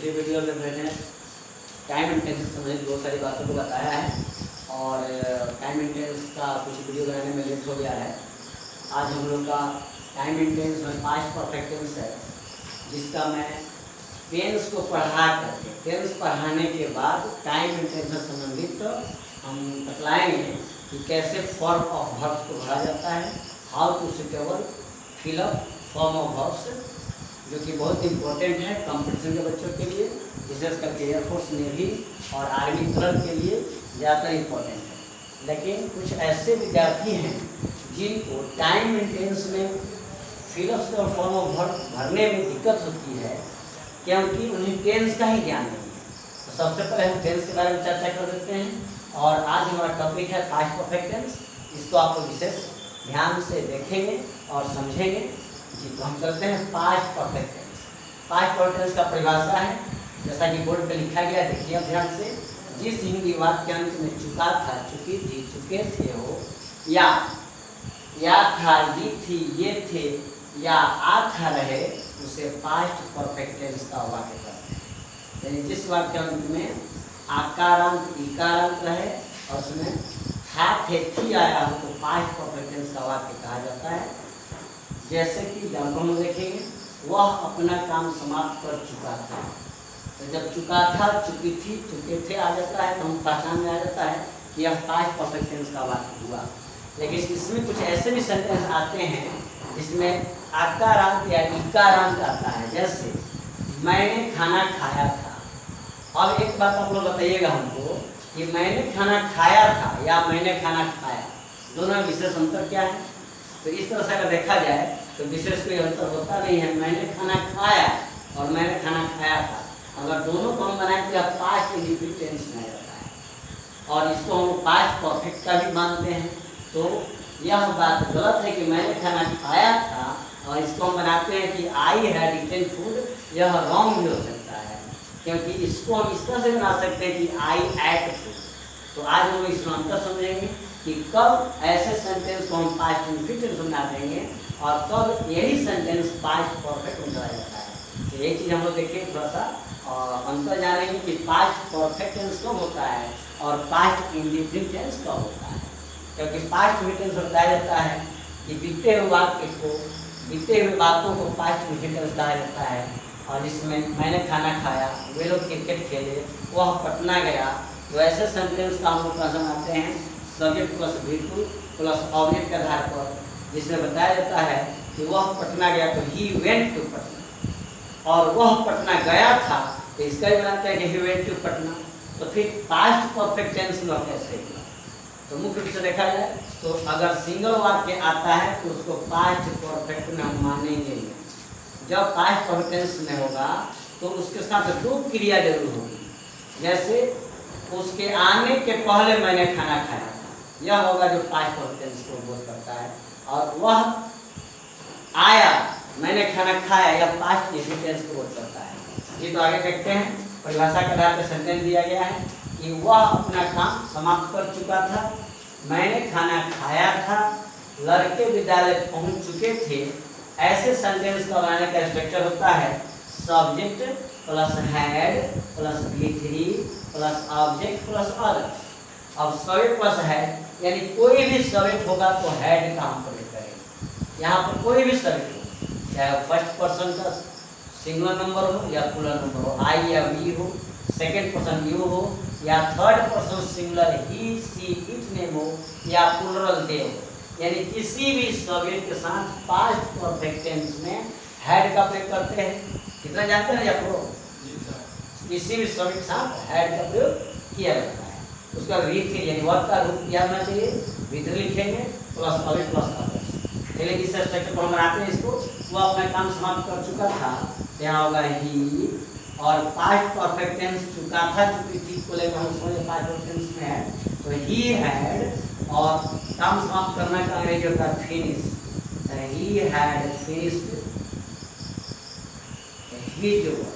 पिछले वीडियो में मैंने टाइम इंटेंस से संबंधित बहुत सारी बातों को बताया है और टाइम इंटेंस का कुछ वीडियो बनाने में लेट हो गया है। आज हम लोग का टाइम इंटेंस में पास्ट परफेक्ट टेंस है, जिसका मैं टेंस को पढ़ा करके टेंस पढ़ाने के बाद टाइम इंटेंस से संबंधित हम बतलाएंगे कि कैसे फॉर्म ऑफ वर्ब्स को भरा जाता है, how to suitable fill up form of verbs, जो कि बहुत इंपॉर्टेंट है कंपटीशन के बच्चों के लिए, विशेष करके एयरफोर्स, नेवी और आर्मी क्लर्क के लिए ज़्यादा इम्पोर्टेंट है। लेकिन कुछ ऐसे विद्यार्थी हैं जिनको टाइम इंटेंस में फिलअप्स और फॉर्म ऑफ वर्ब भरने में दिक्कत होती है, क्योंकि उन्हें टेंस का ही ज्ञान नहीं है। तो सबसे पहले हम टेंस के बारे में चर्चा कर देते हैं और आज हमारा टॉपिक है पास्ट परफेक्ट टेंस। इसको आप लोग विशेष ध्यान से देखेंगे और समझेंगे। जी, तो हम चलते हैं past perfect tense. Past perfect tense का परिभाषा है, जैसा कि बोर्ड पे लिखा गया, देखिए ध्यान से। जिस हिंदी वाक्यांश में चुका था, चुकी थी, चुके थे हो, या था, ये थी, ये थे, या आ था, रहे, उसे पास्ट परफेक्ट टेंस का वाक्य कहते हैं। यानी जिस वाक्यांश में आकारांत इकारांत रहे और उसमें था, थे, थी आया हो, तो पास्ट परफेक्ट टेंस का वाक्य कहा जाता है। जैसे कि एग्जाम्पल में देखेंगे, वह अपना काम समाप्त कर चुका था। तो जब चुका था, चुकी थी, चुके थे आ जाता है, तो हम पहचान में आ जाता है कि यह पास्ट परफेक्ट टेंस का वाक्य हुआ। लेकिन इसमें कुछ ऐसे भी सेंटेंस आते हैं जिसमें आकारांत या इकारांत आता है। जैसे मैंने खाना खाया था। अब एक बात आप लोग बताइएगा हमको कि मैंने खाना खाया था या मैंने खाना खाया, दोनों में विशेष अंतर क्या है? तो इस तरह से अगर देखा जाए तो विशेष कोई अंतर होता नहीं है। मैंने खाना खाया और मैंने खाना खाया था, अगर दोनों को हम बनाए तो यह पास्ट इंडिफिनिट टेंस में आ जाता है और इसको हम पास्ट परफेक्ट का भी मानते हैं। तो यह बात गलत है कि मैंने खाना खाया था और इसको हम बनाते हैं कि आई हैड ईटन फूड, यह रॉन्ग भी हो सकता है, क्योंकि इसको हम इस तरह से बना सकते हैं कि आई एट फूड। तो आज हम इसमें अंतर समझेंगे कि कब ऐसे सेंटेंस को हम पास्ट इंडिफिनिट बना देंगे और कब यही सेंटेंस पास्ट परफेक्ट में बनाया जाता है। तो एक चीज़ हम लोग देखें, थोड़ा सा अंतर जानेंगे कि पास्ट परफेक्ट टेंस कब होता है और पास्ट इंडिफिनिट टेंस कब होता है। क्योंकि पास्ट में टेंस बताया जाता है कि बीते हुए वाक्य को, बीते हुए बातों को पास्ट इंडिफिनिट टेंस कहा जाता है। और इसमें मैंने खाना खाया, वे लोग क्रिकेट खेले, वह पटना गया, तो ऐसे सेंटेंस का हम लोग पसंद आते हैं subject plus verb plus object के आधार पर, जिसमें बताया जाता है कि वह पटना गया, तो ही वेंट टू पटना, और वह पटना गया था, तो इसका भी बनाते हैं कि ही वेंट टू पटना। तो फिर पास्ट परफेक्ट टेंस में कैसे हुआ? तो मुख्य रूप से देखा जाए तो अगर सिंगल वाक्य आता है तो उसको पास्ट परफेक्ट में हम मानेंगे। जब पास्ट परफेक्ट टेंस में होगा तो उसके साथ दो क्रिया जरूर होगी। जैसे उसके आने के पहले मैंने खाना खाया था, यह होगा जो पास्ट परफेक्ट टेंस को बोध करता है। और वह आया, मैंने खाना खाया, यह पास्ट इंडिफिनिट टेंस को बोध करता है। ये तो आगे देखते हैं, परिभाषा के आधार पर सेंटेंस दिया गया है कि वह अपना काम समाप्त कर चुका था, मैंने खाना खाया था, लड़के विद्यालय पहुंच चुके थे। ऐसे सेंटेंस का बनाने का स्ट्रक्चर होता है subject plus had plus V3 plus object plus others. अब सब्जेक्ट प्लस हैड यानी कोई भी सब्जेक्ट होगा तो हैड का हम प्रयोग करेंगे। यहाँ पर कोई भी सब्जेक्ट हो, चाहे फर्स्ट पर्सन का सिंगुलर नंबर हो या प्लूरल नंबर हो, आई या वी हो, सेकेंड पर्सन यू हो, या third person singular he, she, it name हो, या प्लूरल दे हो, यानी किसी भी सब्जेक्ट के साथ पास्ट परफेक्ट टेंस में हैड का प्रयोग करते हैं। कितना जानते हैं आप लोग? किसी भी सब्जेक्ट के साथ हैड का प्रयोग किया जाता है। उसका V3 यानी वर्ब का रूप क्या होना चाहिए, V3 लिखेंगे प्लस ऑब्जेक्ट प्लस अदर्स। चलिए इस स्ट्रक्चर को हम बनाते हैं इसको। वो अपना काम समाप्त कर चुका था, यहाँ होगा ही, और पास्ट परफेक्ट टेंस चुका था, चुकी थी को लेकर हम समझे पास्ट परफेक्ट टेंस में है, तो ही हैड, और काम समाप्त करना का अंग्रेजी होता है finish. He had finished his work,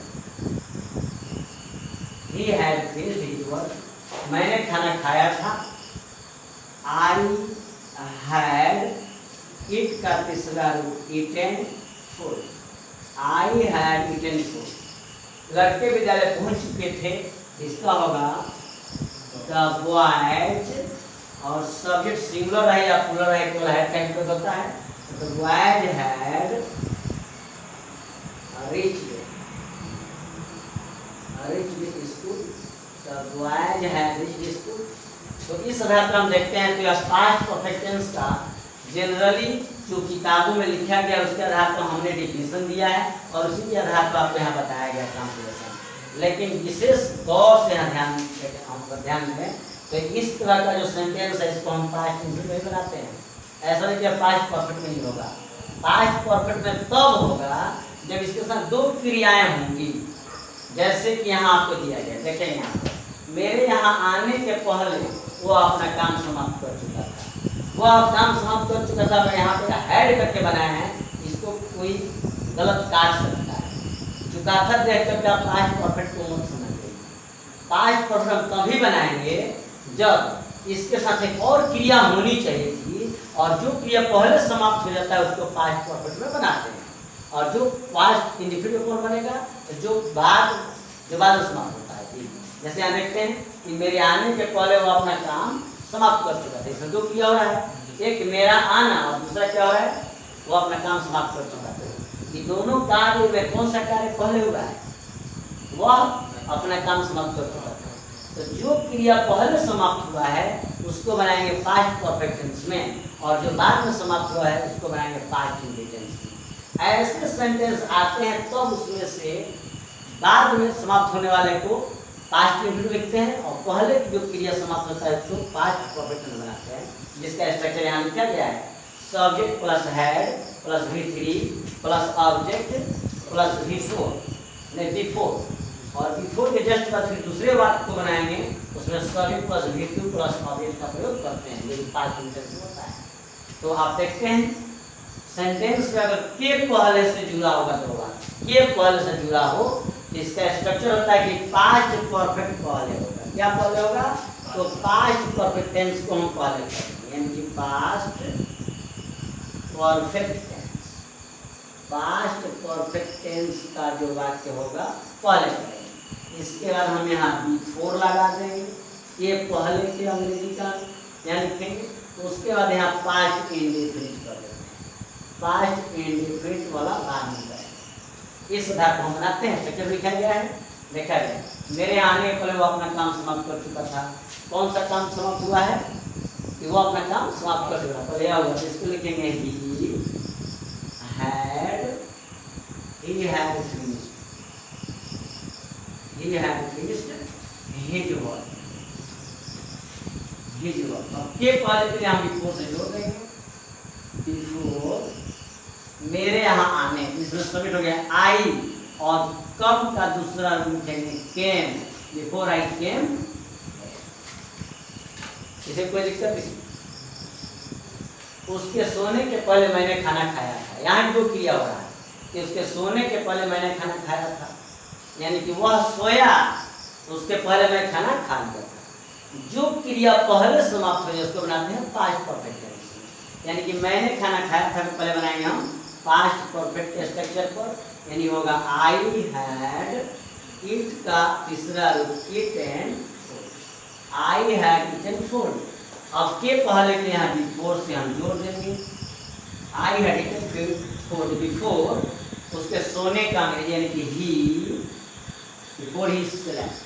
he had finished his work. मैंने खाना खाया था, आई हैड, इट का तीसरा रूप eaten food, I had eaten food. लड़के विद्यालय पहुंच चुके थे। इसका होगा द बॉयज, और सब्जेक्ट सिंगुलर है या प्लूरल है, केवल हैड का यूज होता है। तो boys had reached school, the boys had reached school. तो इस आधार पर हम देखते हैं कि पास्ट परफेक्ट टेंस का जनरली जो किताबों में लिखा गया उसके आधार पर हमने डिफिनेशन दिया है और उसी के आधार पर आपको यहाँ बताया गया ट्रांसलेशन। लेकिन विशेष गौर से यहाँ ध्यान दें तो इस तरह का जो सेंटेंस है इसको हम पास्ट इंफ्निटिव में बनाते हैं। ऐसा नहीं कि पास्ट परफेक्ट में ही होगा, पास्ट परफेक्ट में तब होगा जब इसके साथ दो क्रियाएं होंगी। जैसे कि यहाँ आपको दिया गया, देखें यहाँ मेरे यहाँ आने के पहले वो अपना काम समाप्त कर चुका था, वो आप काम समाप्त कर चुका था। मैं यहाँ पे हैड करके बनाया है, इसको कोई गलत काट सकता है। चुका था देख करके आप पास्ट परफेक्ट को मत समझिए। पास्ट परफेक्ट तभी बनाएंगे जब इसके साथ एक और क्रिया होनी चाहिए थी, और जो क्रिया पहले समाप्त हो जाता है उसको पास्ट परफेक्ट में बनाते हैं। और जो पास्ट इंडिफिनिटिव कौन बनेगा, जो बाद में समाप्त होता है। जैसे यहाँ देखते हैं कि मेरे आने के पहले वो अपना काम समाप्त कर चुका था। इसमें दो क्रिया हो रहा है, एक मेरा आना और दूसरा क्या हो रहा है, वो अपना काम समाप्त कर चुका था। ये दोनों कार्य में कौन सा कार्य पहले हुआ है, वह अपना काम समाप्त कर चुका था। तो जो क्रिया पहले समाप्त हुआ है उसको बनाएंगे पास्ट परफेक्ट टेंस में, और जो बाद में समाप्त हुआ है उसको बनाएंगे पास्ट इंडिफिनिट टेंस में। ऐसे सेंटेंस आते हैं तब तो उसमें से बाद में समाप्त होने वाले को पास्ट इंफ्निटिव लिखते हैं और पहले जो क्रिया समाप्त होता है उसको पास्ट परफेक्ट टेंस बनाते हैं, जिसका स्ट्रक्चर यहाँ लिखा गया है। Subject plus had plus V3 plus object plus V4 नहीं बिफोर, और बिफोर के जस्ट बाद फिर दूसरे वाक्य को बनाएंगे, उसमें subject plus V2 plus object का प्रयोग करते हैं, ये पास्ट इंटेंस होता है। तो आप देखते हैं सेंटेंस में अगर के पहले से जुड़ा होगा तो होगा, के पहले से जुड़ा हो इसका स्ट्रक्चर होता है कि पास्ट परफेक्ट पहले होगा। क्या पहले होगा, तो पास्ट परफेक्ट टेंस को हम पहले करेंगे, यानी कि past perfect tense, past perfect tense का जो वाक्य होगा पहले करेंगे। इसके बाद हम यहाँ बिफोर लगा देंगे, ये पहले के अंग्रेजी का यहाँ लिखेंगे। तो उसके बाद यहाँ पास्ट इंडिफिनिट कर देते हैं, पास्ट इंडिफिनिट वाला बाद में करेंगे। इस आधार को हम बनाते हैं। स्ट्रक्चर लिखा गया है, देखा गया मेरे आने के पहले वो अपना काम समाप्त कर चुका था। कौन सा काम समाप्त हुआ है कि वो अपना काम समाप्त कर चुका पहले हुआ, तो इसको लिखेंगे he had finished his work. अब के पहले के लिए हम बिफोर से जोड़ देंगे, बिफोर मेरे यहाँ आने, इसमें सबमिट हो गया आई, और कब का दूसरा रूप है केम, बिफोर आई केम। इसे कोई दिक्कत नहीं, उसके सोने के पहले मैंने खाना खाया था। यहाँ जो क्रिया हो रहा है कि उसके सोने के पहले मैंने खाना खाया था, यानी कि वह सोया उसके पहले मैं खाना खा लिया था। जो क्रिया पहले समाप्त हो जाए उसको बनाते हैं पास्ट परफेक्ट टेंस, यानी कि मैंने खाना खाया था पहले बनाएंगे हम पास्ट परफेक्ट स्ट्रक्चर पर, यानी होगा आई हैड इट का तीसरा रूप it and food, I had eaten food. अब के पहले के यहाँ बिफोर से हम जोड़ देंगे, I had eaten food before उसके सोने का अंग्रेजी यानी कि he, before he slept.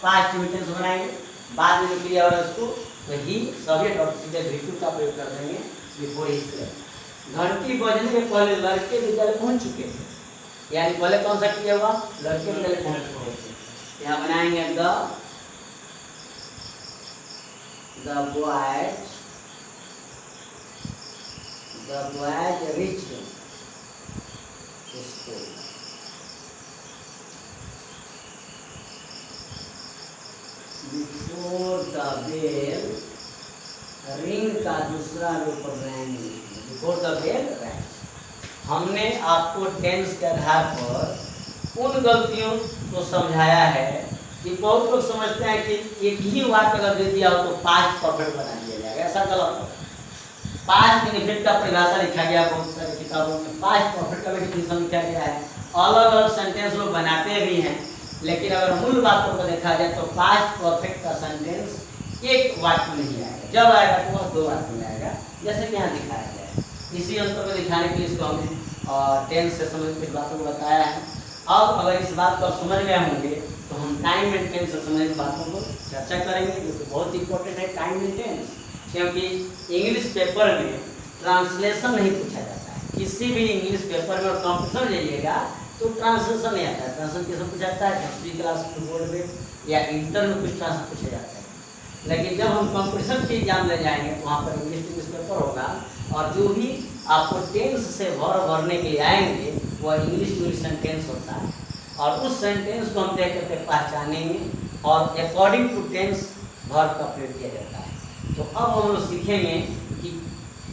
Past intense बनाएंगे, बाद में जो क्रिया हो रहा है उसको तो ही सब्जेक्ट और सीधे V2 का प्रयोग कर देंगे बिफोर ही स्लेप्ट। घंटी बजने के पहले लड़के विद्यालय पहुंच चुके थे, यानी पहले कौन सा किया हुआ, लड़के विद्यालय पहुंच चुके थे। यहाँ बनाएंगे the boys reached school। Before the bell ring का दूसरा रूप rang, before the bell rang. हमने आपको टेंस के आधार पर उन गलतियों को समझाया है कि बहुत लोग समझते हैं कि एक ही वाक्य अगर दे दिया हो तो पास्ट परफेक्ट बना दिया जाएगा, ऐसा गलत है। पास्ट बेनिफिट का परिभाषा लिखा गया बहुत सारी किताबों में, पास्ट परफेक्ट का डेफिनेशन लिखा गया है, अलग अलग सेंटेंस लोग बनाते भी हैं, लेकिन अगर मूल बातों को देखा जाए तो पास्ट परफेक्ट का सेंटेंस एक वाक्य में नहीं आएगा, जब आएगा तो वह दो वाक्य में आएगा, जैसे कि यहाँ दिखाया गया है। इसी अंतर को दिखाने के लिए इसको हमने टेंस से संबंधित कुछ बातों को बताया है। अब अगर इस बात को आप समझ गए होंगे तो हम टाइम एंड टेंस से संबंधित बातों को चर्चा करेंगे, जो कि बहुत इंपॉर्टेंट है टाइम एंड टेंस, क्योंकि इंग्लिश पेपर में ट्रांसलेशन नहीं पूछा जाता है। किसी भी इंग्लिश पेपर में और कॉम्पिटिशन जाइएगा तो ट्रांसलेशन नहीं आता है। ट्रांसलेशन कैसे पूछा जाता है, 10वीं क्लास बोर्ड में या इंटर में कुछ ट्रांसलेशन पूछा जाता है, लेकिन जब हम कॉम्पिटिशन के एग्जाम ले जाएंगे तो वहाँ पर इंग्लिश पेपर होगा, और जो भी आपको टेंस से भरने के लिए आएंगे वह इंग्लिश टू सेंटेंस होता है, और उस सेंटेंस को हम देख करके पहचानेंगे और अकॉर्डिंग टू टेंस वर्ब का प्रयोग किया जाता है। तो अब हम लोग सीखेंगे कि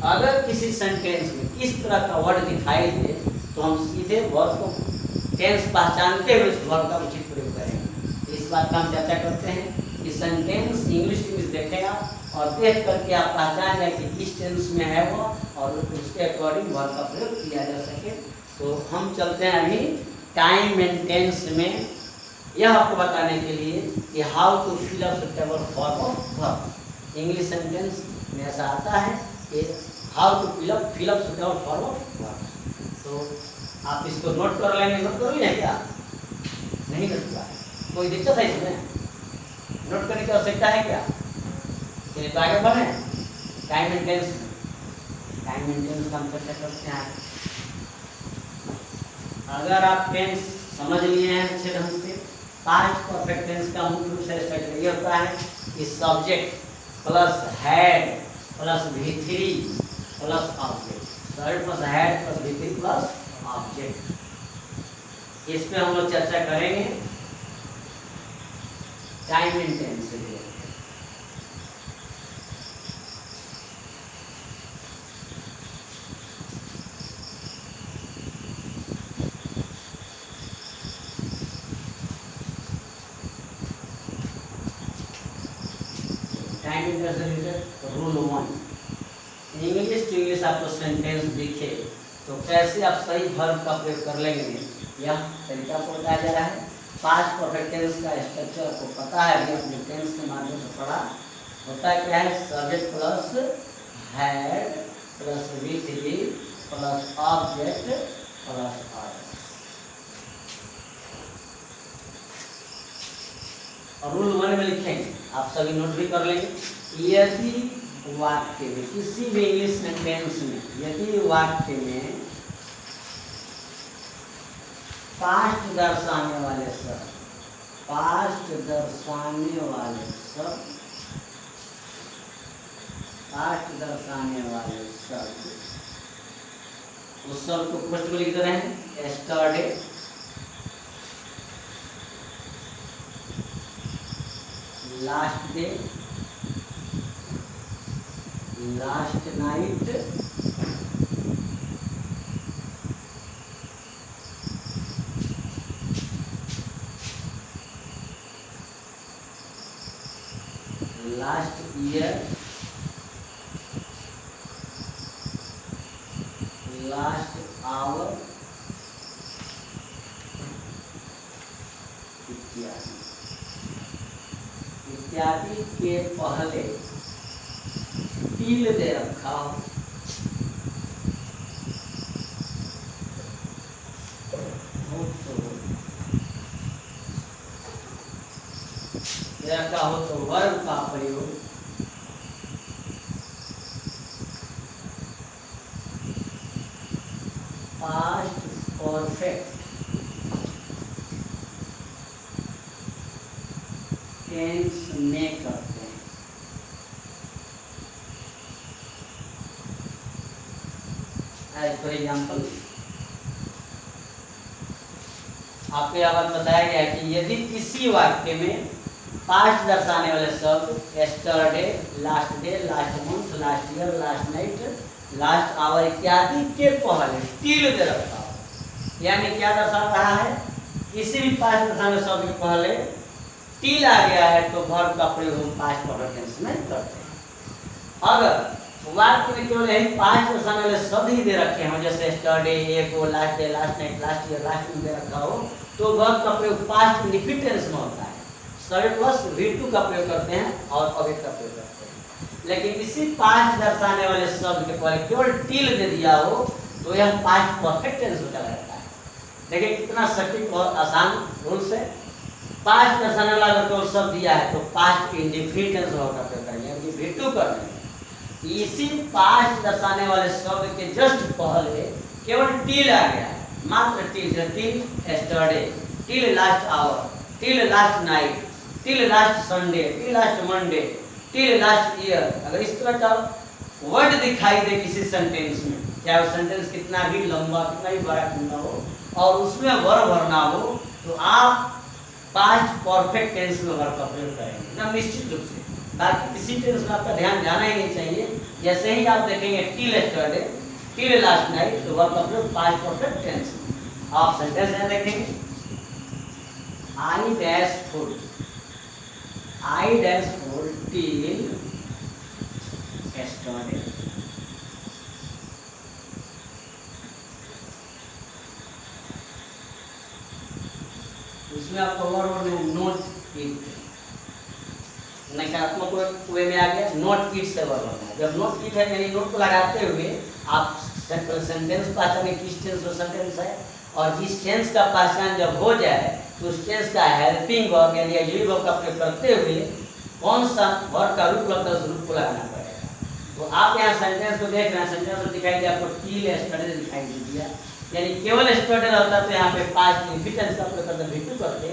अगर किसी सेंटेंस में इस तरह का वर्ड दिखाई दे तो हम सीधे वर्ब को टेंस पहचानते हुए उस वर्ब का उचित प्रयोग करेंगे। इस बात का हम चर्चा करते हैं कि सेंटेंस इंग्लिश देखेगा और देख करके आप पहचान जाए कि किस टेंस में है वो, और उसके अकॉर्डिंग वर्ब का प्रयोग किया जा सके। तो हम चलते हैं अभी टाइम एंड टेंस में, यह आपको बताने के लिए कि how to fill up suitable form of verb. English sentence में ऐसा आता है कि how to fill up suitable form of verb. तो आप इसको नोट कर लेंगे, नोट कर लिया क्या? नहीं नोट हुआ है, कोई दिक्कत है इसमें? नोट करने की आवश्यकता है क्या? चलिए तो आगे बढ़े टाइम एंड टेंस में। टाइम एंड टेंस का हम चर्चा करते हैं। अगर आप टेंस समझ लिए हैं अच्छे ढंग से, पास्ट परफेक्ट टेंस का मुख्य रूप से स्ट्रक्चर ये होता है कि subject plus had plus V3 plus object, subject plus had plus V3 plus object. इस पे हम लोग चर्चा करेंगे टाइम एंड टेंस से। Time and tense related rule 1, English to English आपको सेंटेंस दिखे तो कैसे आप सही वर्ब का प्रयोग कर लेंगे, यह तरीका आपको बताया जा रहा है। पास्ट परफेक्ट टेंस का स्ट्रक्चर आपको पता है, अभी अपने टेंस के माध्यम से पढ़ा। होता क्या है, subject plus had plus V3 plus object plus order. और रूल 1 में लिखेंगे, आप सभी नोट भी कर लेंगे। यदि वाक्य में, किसी भी इंग्लिश सेंटेंस में, यदि वाक्य में पास्ट दर्शाने वाले शब्द, पास्ट दर्शाने वाले शब्द, पास्ट दर्शाने वाले शब्द, उस शब्द को फर्स्ट में लिख दे रहे हैं yesterday, last day, last night, last year, last hour इत्यादि इत्यादि के पहले टिल दे रखा हो तो वर्ब का प्रयोग पास्ट परफेक्ट टेंस में करते हैं। एज फॉर एग्जाम्पल आपको यह बात बताया गया है कि यदि किसी वाक्य में पास्ट दर्शाने वाले शब्द yesterday, last day, last month, last year, last night, last hour इत्यादि के पहले टिल दे रखा हो, यानी क्या दर्शा रहा है, किसी भी पास्ट दर्शाने शब्द के पहले टिल आ गया है तो वर्ब का प्रयोग हम पास्ट परफेक्ट टेंस में करते हैं। अगर वाक्य में केवल यही 5 दर्शाने वाले शब्द ही दे रखे हैं, जैसे स्टडी, एक वो, last day, last night, last year, last में दे रखा हो, तो वर्ब का प्रयोग पास्ट इंडेफिनिट टेंस में होता है। सभी प्लस V2 का प्रयोग करते हैं और ऑब्जेक्ट का प्रयोग करते हैं। लेकिन इसी पास्ट दर्शाने वाले शब्द के पहले केवल टिल दे दिया हो तो यह पास्ट परफेक्ट टेंस में चला जाता है। देखिए कितना सटीक और आसान रूल्स है। पास्ट दर्शाने वाला अगर केवल शब्द दिया है तो पास्ट इंडेफिनिट टेंस में वर्ब का प्रयोग करेंगे, यानी V2 करने। इसी पास्ट दर्शाने वाले शब्द के जस्ट पहले केवल टिल आ गया है, मात्र till, till yesterday, till last hour, till last night, till last Sunday, till last Monday, till last year. अगर इस तरह का वर्ड दिखाई दे किसी सेंटेंस में, चाहे वो सेंटेंस कितना भी लंबा, कितना भी बड़ा क्यों ना हो, और उसमें वर्ब भरना हो, तो आप पास्ट परफेक्ट टेंस में वर्ब का प्रयोग करेंगे एकदम निश्चित रूप से। बाकी किसी टेंस में आपका ध्यान जाना ही नहीं चाहिए। जैसे ही आप देखेंगे till yesterday, till last night, तो वर्ब का प्रयोग पास्ट परफेक्ट टेंस में। आप सेंटेंस में देखेंगे I dash food, I dash food till yesterday. इसमें आपको वर्ब नोट इट, नकारात्मक वे में आ गया, नोट इट से वर्ब होना है। जब नोट इट है यानी नोट को लगाते हुए आप सेंटेंस पहचाने किस टेंस में सेंटेंस है, और जिस टेंस का पहचान जब हो जाए तो उस टेंस का हेल्पिंग वर्ब यानी ऑक्सिलरी वर्ब का प्रयोग करते हुए कौन सा वर्ब का रूप लगता है उस रूप को लगाना पड़ेगा। तो आप यहाँ सेंटेंस को देख रहे हैं, सेंटेंस में दिखाई दिया आपको टिल एस्टरडे दिखाई दिया, यानी केवल एस्टरडे रहता तो यहाँ पे पास्ट इंडेफिनिट का प्रयोग करते V2 करते,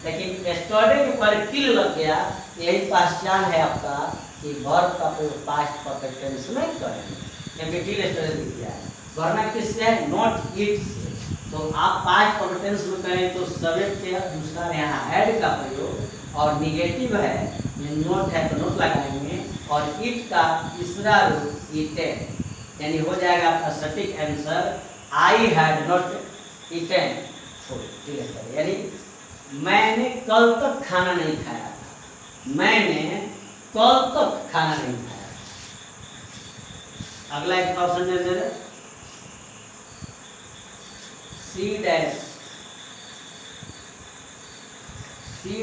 लेकिन एस्टरडे के पहले टिल लग गया। यही पहचान है आपका कि वर्ब का प्रयोग पास्ट परफेक्ट टेंस में करेंगे, क्योंकि टिल एस्टरडे दिख गया है। वरना किससे है, नॉट इट से। तो आप पास्ट परफेक्ट टेंस में करें तो सब्जेक्ट के अनुसार यहाँ हैड का प्रयोग, और निगेटिव है नोट है तो नोट लगाएंगे, और इट का तीसरा रूप ईटेन, यानी हो जाएगा आपका सटीक answer I had not eaten food. यानी मैंने कल तक खाना नहीं खाया था, मैंने कल तक खाना नहीं खाया। अगला एक ऑप्शन दे दे, सी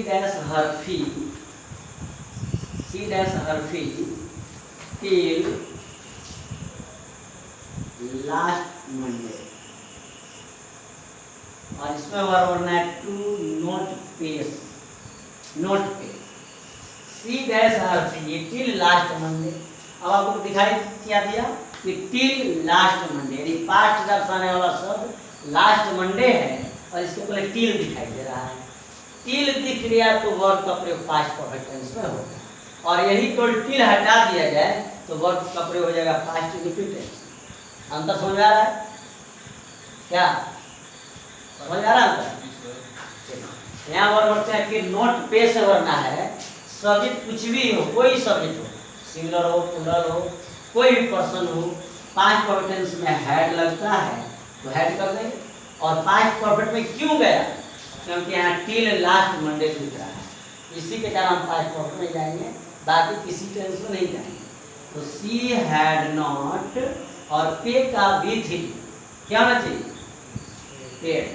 डैश हर फी, सी डैश हर फी टिल लास्ट मंडे। और इसमें वर्ब बनना है टू नोट पे, नोट पे। सी डैश हर फी टिल लास्ट मंडे। अब आपको दिखाई क्या दिया कि टिल लास्ट मंडे, यानी पास्ट दर्शाने वाला शब्द लास्ट मंडे है, और इसके पहले टिल दिखाई दे रहा है। टिल दिख गया तो वर्ब का प्रयोग पास्ट परफेक्ट टेंस में होगा, और यही केवल टिल हटा दिया जाए तो वर्ब का प्रयोग हो जाएगा पास्ट इंडेफिनिट टेंस। अंतर समझ आ रहा है क्या? समझ आ रहा है? यहाँ वर्ब होते हैं कि नोट पे से वरना है, सब्जेक्ट कुछ भी हो, कोई सब्जेक्ट हो, सिंगुलर हो, प्लूरल हो, कोई भी पर्सन हो, पास्ट परफेक्ट टेंस में हैड लगता है तो हैड कर देंगे। और पास्ट परफेक्ट में क्यों गया, क्योंकि यहाँ टिल लास्ट मंडे दिख रहा है, इसी के कारण हम पास्ट परफेक्ट में जाएंगे, बाकी किसी टेंस में नहीं जाएंगे। तो सी हैड नॉट, और पे का विथ क्या होना चाहिए, पेड।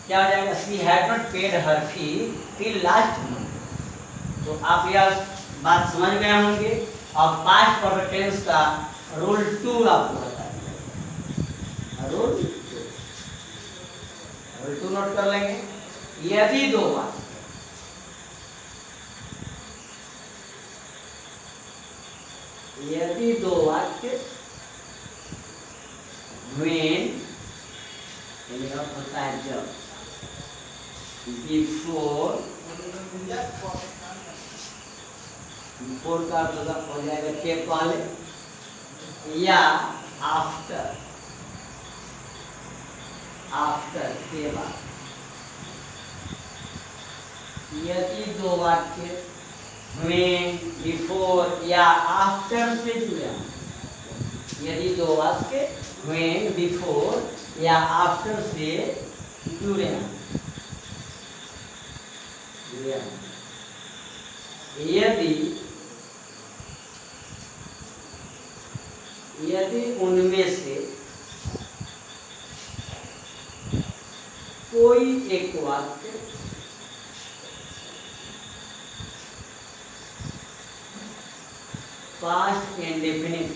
क्या हो जाएगा, she had not paid her fee till last Monday. तो आप यह बात समझ गए होंगे, और पास्ट परफेक्ट टेंस का रूल 2 आपको बता दिया। रूल 2 नोट कर लेंगे। यदि दो वाक्य, यदि दो वाक्य when यानी होता है जब, बिफोर, बिफोर का मतलब हो जाएगा के पहले, या आफ्टर, आफ्टर के बाद। यदि दो वाक्य when, बिफोर या आफ्टर से जुड़े, यदि दो वाक्य when, बिफोर या आफ्टर से जुड़े, यदि यदि उनमें से कोई एक वाक्य पास्ट इंडेफिनिट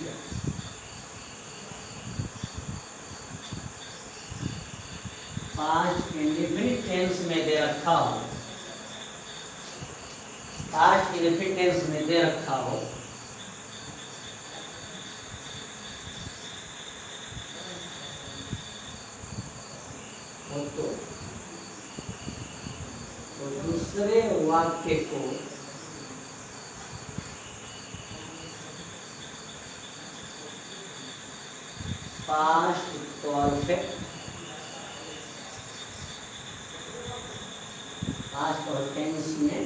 टेंस में दे रखा हो, पास्ट इंडेफिनिट टेंस में दे रखा हो, तो दूसरे वाक्य को पास्ट परफेक्ट टेंस में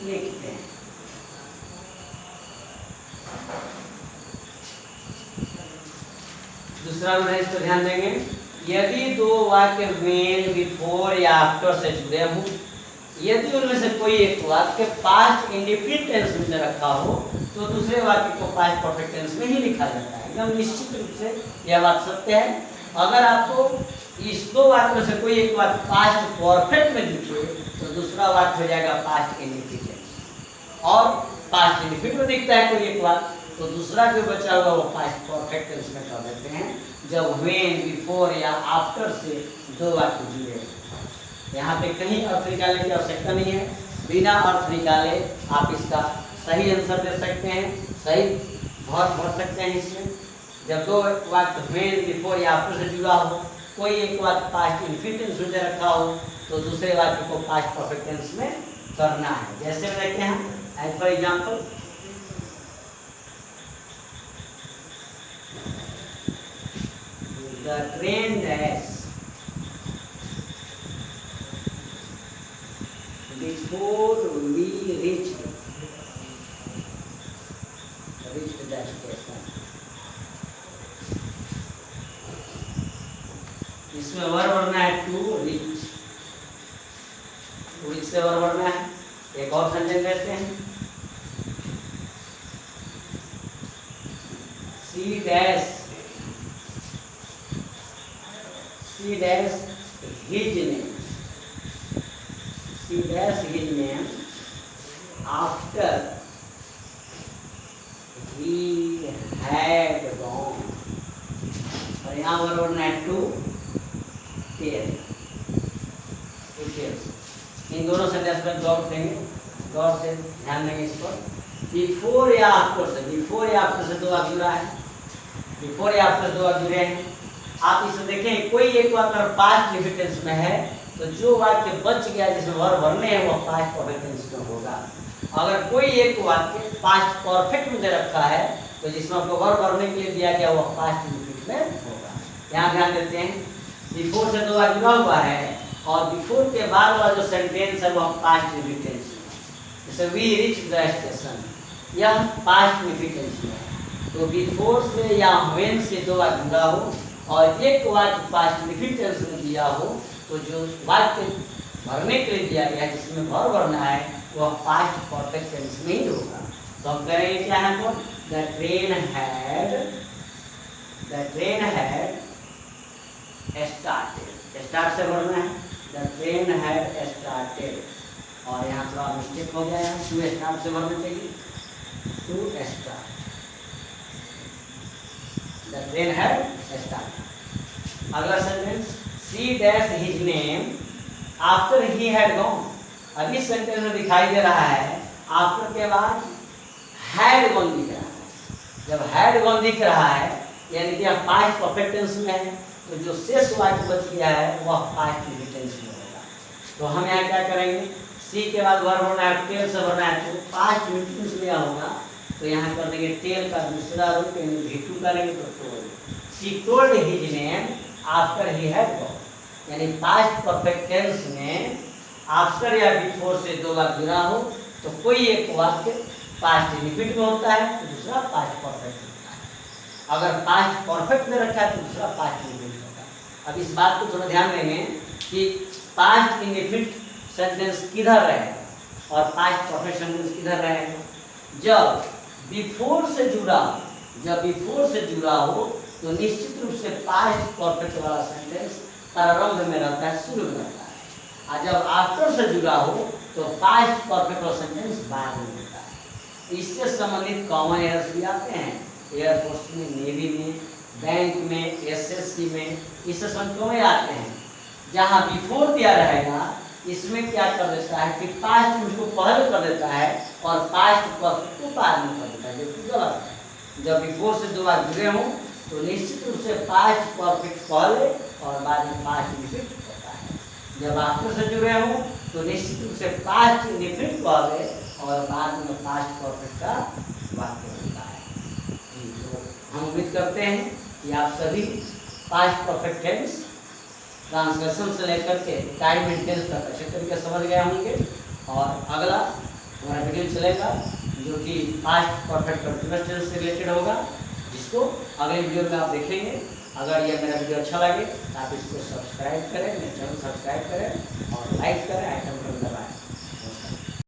लिखते हैं। दूसरा उदाहरण इस पर ध्यान देंगे, यदि दो वाक्य व्हेन, बिफोर या आफ्टर से जुड़े हों, यदि उनमें से कोई एक वाक्य पास्ट इंडेफिनिट टेंस में रखा हो तो दूसरे वाक्य को पास्ट परफेक्ट टेंस में ही लिखा जाता है। एकदम निश्चित रूप से यह बात सत्य है। अगर आपको इस दो वाक्यों से कोई एक वाक्य पास्ट परफेक्ट में दिखे तो दूसरा वाक्य हो जाएगा पास्ट इंडेफिनिट टेंस, और पास्ट इंडेफिनिट में दिखता है कोई एक वाक्य तो दूसरा जो बचा हुआ वो पास्ट परफेक्ट टेंस में कर देते हैं जब व्हेन, बिफोर या आफ्टर से दो वाक्य जुड़े। यहाँ पे कहीं अर्थ निकालने की आवश्यकता नहीं है, बिना अर्थ निकाले आप इसका सही आंसर दे सकते हैं, सही भर सकते हैं इसमें। जब दो वाक्य व्हेन, बिफोर या आफ्टर से जुड़ा हो, कोई एक वाक्य पास्ट इंडेफिनिट टेंस में रखा हो तो दूसरे वाक्य को पास्ट परफेक्ट टेंस में करना है। जैसे देखते हैं, as for example, the train dash before we reached the station। इसमें वर्ब बनना है टू रीच, टू रीच से वर्ब बनना है। एक और सेंटेंस लेते हैं, see dash his name, she dash his name after he had gone। और यहाँ वर्ब है टू टेल, इन दोनों सेंटेंस पर गौर देंगे, गौर से ध्यान देंगे इस पर। बिफोर या आफ्टर से, बिफोर या आफ्टर से दो वाक्य जुड़ा है, बिफोर या आफ्टर दो वाक्य जुड़े हैं। आप इसे देखें, कोई एक वाक्य पास्ट इंडेफिनिट टेंस में है तो जो वाक्य बच गया जिसमें वर्ब भरने हैं वो पास्ट परफेक्ट टेंस में होगा। अगर कोई एक वाक्य पास्ट परफेक्ट में दे रखा है तो जिसमें आपको वर्ब भरने के लिए दिया गया वो पास्ट इंडेफिनिट में होगा। यहाँ ध्यान देते हैं, बिफोर से दो वाक्य जुड़ा हुआ है और बिफोर के बाद वाला जो सेंटेंस है वो पास्ट इंडेफिनिट टेंस में। जैसे वी रीच द स्टेशन, यह पास्ट इंडेफिनिट टेंस में है। तो बिफोर से या व्हेन से दो वाक्य जुड़ा हो और एक वाक्य पास्ट इंडेफिनिट टेंस में दिया हो तो जो वाक्य भरने के लिए दिया गया है जिसमें वर्ब भरना है वह पास्ट परफेक्ट टेंस में ही होगा। तो हम करेंगे क्या है, तो the train had started, start से भरना है, द ट्रेन हैड स्टार्टेड। और यहाँ थोड़ा मिस्टेक हो गया है, टू स्टार्ट से भरना चाहिए, to start, the train had started. अगला sentence, C dash his name after he had gone. अब इस सेंटेंस में दिखाई दे रहा है आफ्टर के बाद हैड गॉन दिख रहा है। जब हैड गॉन दिख रहा है यानी कि आप पास्ट परफेक्ट टेंस में है तो जो शेष वाक्य बच गया है वह पास्ट परफेक्ट टेंस में होगा। तो हम यहाँ क्या करेंगे, सी के बाद वर्ब होना है, टेल से भरना है, तो पास्ट परफेक्ट टेंस में होगा तो यहाँ कर देंगे टेल का दूसरा रूप यानी V2 करेंगे तो told. C told his name after he had gone, यानी पास्ट परफेक्ट टेंस में आफ्टर या बिफोर से दो वाक्य जुड़ा हो तो कोई एक वाक्य पास्ट इंडेफिनिट में होता है तो दूसरा पास्ट परफेक्ट होता है। अगर पास्ट परफेक्ट में रखा है तो दूसरा पास्ट इंडेफिनिट होता है। अब इस बात को थोड़ा ध्यान देंगे कि पास्ट इंडेफिनिट सेंटेंस किधर रहेगा और पास्ट परफेक्ट सेंटेंस किधर रहेगा। जब बिफोर से जुड़ा जब बिफोर से जुड़ा हो तो निश्चित रूप से पास्ट परफेक्ट वाला सेंटेंस प्रारंभ में रहता है, शुरू में रहता है, और जब आफ्टर से जुड़ा हो तो पास्ट परफेक्ट वाला सेंटेंस बाद में होता है। इससे संबंधित कॉमन एरर्स भी आते हैं एयरफोर्स में, नेवी में, बैंक में, एसएससी में, इससे संख्या में आते हैं। जहाँ बिफोर दिया रहेगा इसमें क्या कर देता है कि पास्ट उसको पहले कर देता है और पास्ट परफेक्ट को बाद में कर देता है, जो कि गलत है। जब बिफोर से दो बार जुड़े हों तो निश्चित रूप से पास्ट परफेक्ट पहले और बाद में पास्ट इंफिनिट होता है। जब आफ्टर से जुड़े हों तो निश्चित रूप से पास्ट इंफिनिट पहले और बाद में पास्ट परफेक्ट का वाक्य होता है। तो हम उम्मीद करते हैं कि आप सभी पास्ट परफेक्ट टेंस ट्रांसलेशन से लेकर के टाइम एंड टेंस तक अच्छे तरीके से समझ गए होंगे। और अगला हमारा वीडियो चलेगा जो कि पास्ट परफेक्ट कंटीन्यूअस टेंस से रिलेटेड होगा, जिसको अगले वीडियो में आप देखेंगे। अगर यह मेरा वीडियो अच्छा लगे तो आप इसको सब्सक्राइब करें, मेरे चैनल सब्सक्राइब करें और